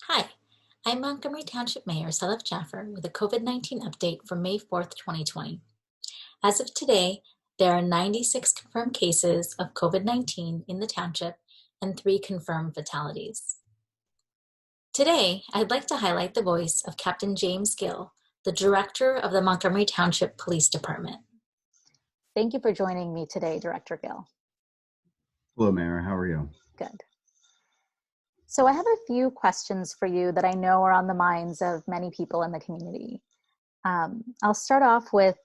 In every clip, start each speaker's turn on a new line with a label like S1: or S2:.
S1: Hi, I'm Montgomery Township Mayor Selif Jaffer with a COVID-19 update for May 4th, 2020. As of today, there are 96 confirmed cases of COVID-19 in the township and 3 confirmed fatalities. Today, I'd like to highlight the voice of Captain James Gill, the Director of the Montgomery Township Police Department.
S2: Thank you for joining me today, Director Gill.
S3: Hello, Mayor. How are you?
S2: Good. So I have a few questions for you that I know are on the minds of many people in the community. I'll start off with,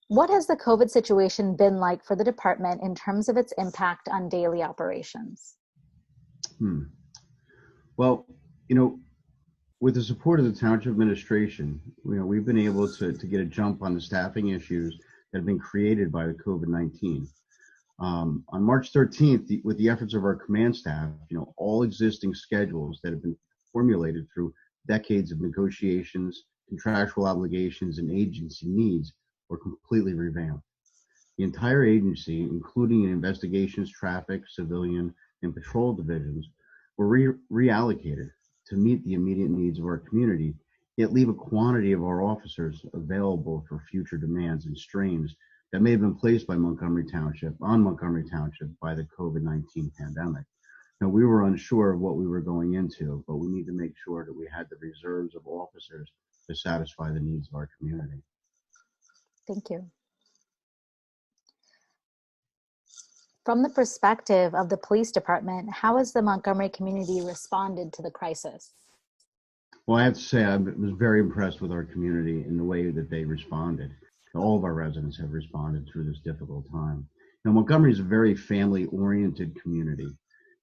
S2: what has the COVID situation been like for the department in terms of its impact on daily operations?
S3: Well, with the support of the township administration, we've been able to get a jump on the staffing issues that have been created by the COVID-19. On March 13th, with the efforts of our command staff, all existing schedules that have been formulated through decades of negotiations, contractual obligations, and agency needs were completely revamped. The entire agency, including investigations, traffic, civilian, and patrol divisions, were reallocated to meet the immediate needs of our community, yet leave a quantity of our officers available for future demands and strains that may have been placed on Montgomery Township by the COVID-19 pandemic. Now, we were unsure of what we were going into, but we need to make sure that we had the reserves of officers to satisfy the needs of our community.
S2: Thank you. From the perspective of the police department, how has the Montgomery community responded to the crisis?
S3: Well, I have to say I was very impressed with our community in the way that they responded. All of our residents have responded through this difficult time. Montgomery is a very family-oriented community,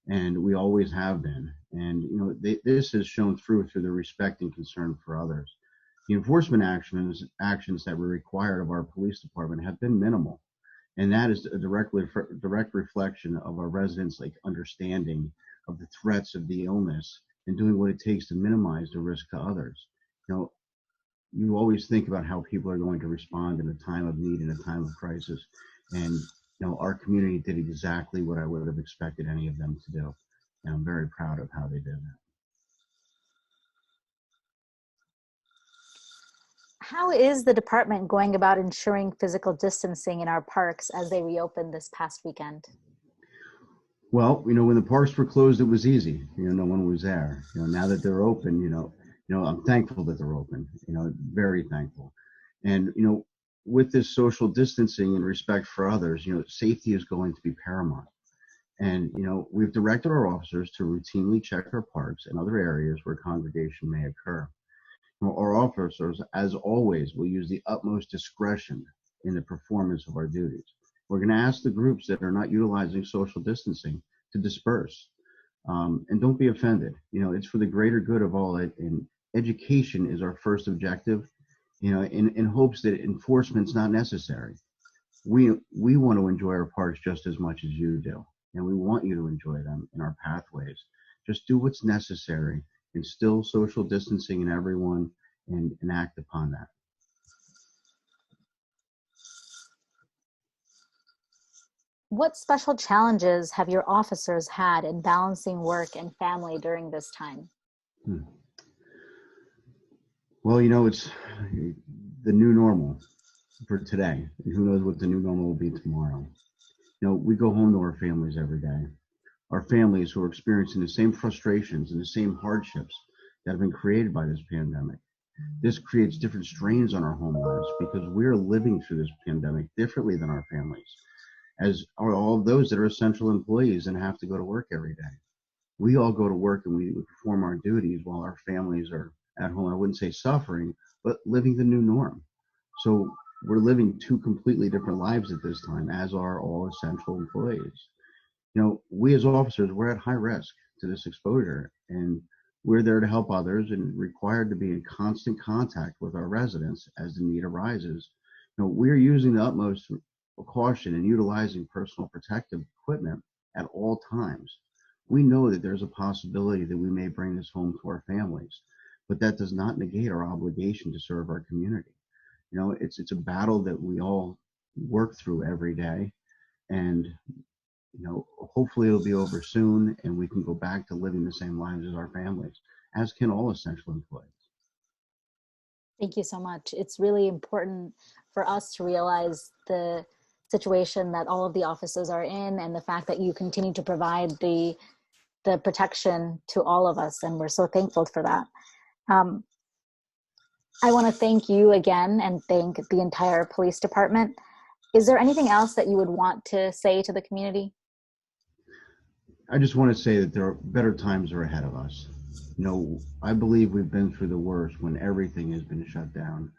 S3: and we always have been. And this has shown through the respect and concern for others. The enforcement actions that were required of our police department have been minimal, and that is a direct reflection of our residents' understanding of the threats of the illness and doing what it takes to minimize the risk to others. You always think about how people are going to respond in a time of need, in a time of crisis. And, our community did exactly what I would have expected any of them to do. And I'm very proud of how they did that.
S2: How is the department going about ensuring physical distancing in our parks as they reopened this past weekend?
S3: Well, when the parks were closed, it was easy. No one was there. Now that they're open, I'm thankful that they're open, very thankful. And, with this social distancing and respect for others, safety is going to be paramount. And, we've directed our officers to routinely check our parks and other areas where congregation may occur. Our officers, as always, will use the utmost discretion in the performance of our duties. We're going to ask the groups that are not utilizing social distancing to disperse. And don't be offended. It's for the greater good of all. And education is our first objective, in hopes that enforcement's not necessary. We want to enjoy our parks just as much as you do. And we want you to enjoy them in our pathways. Just do what's necessary. Instill social distancing in everyone and act upon that.
S2: What special challenges have your officers had in balancing work and family during this time?
S3: Well, it's the new normal for today, and who knows what the new normal will be tomorrow. We go home to our families every day. Our families who are experiencing the same frustrations and the same hardships that have been created by this pandemic. This creates different strains on our home lives because we're living through this pandemic differently than our families, as are all of those that are essential employees and have to go to work every day. We all go to work and we perform our duties while our families are at home. I wouldn't say suffering, but living the new norm. So we're living 2 completely different lives at this time, as are all essential employees. We as officers, we're at high risk to this exposure, and we're there to help others and required to be in constant contact with our residents as the need arises. We're using the utmost caution and utilizing personal protective equipment at all times. We know that there's a possibility that we may bring this home to our families, but that does not negate our obligation to serve our community. It's a battle that we all work through every day, and hopefully it'll be over soon and we can go back to living the same lives as our families as can all essential employees.
S2: Thank you so much. It's really important for us to realize the situation that all of the offices are in and the fact that you continue to provide the protection to all of us. And we're so thankful for that. I want to thank you again and thank the entire police department. Is there anything else that you would want to say to the community?
S3: I just want to say that there are better times are ahead of us. You know, I believe we've been through the worst when everything has been shut down.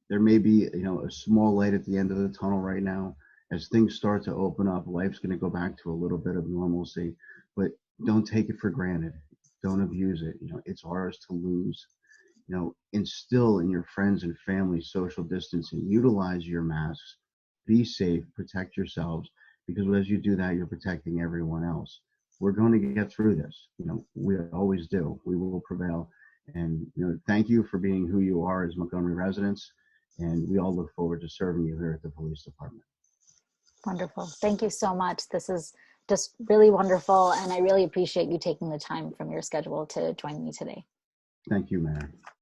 S3: There may be, you know, a small light at the end of the tunnel right now. As things start to open up, life's going to go back to a little bit of normalcy, but don't take it for granted. Don't abuse it. You know, it's ours to lose. You know, instill in your friends and family social distancing. Utilize your masks. Be safe. Protect yourselves, because as you do that, you're protecting everyone else. We're going to get through this. You know, we always do. We will prevail. And, you know, thank you for being who you are as Montgomery residents. And we all look forward to serving you here at the police department.
S2: Wonderful. Thank you so much. This is just really wonderful. And I really appreciate you taking the time from your schedule to join me today.
S3: Thank you, Mayor.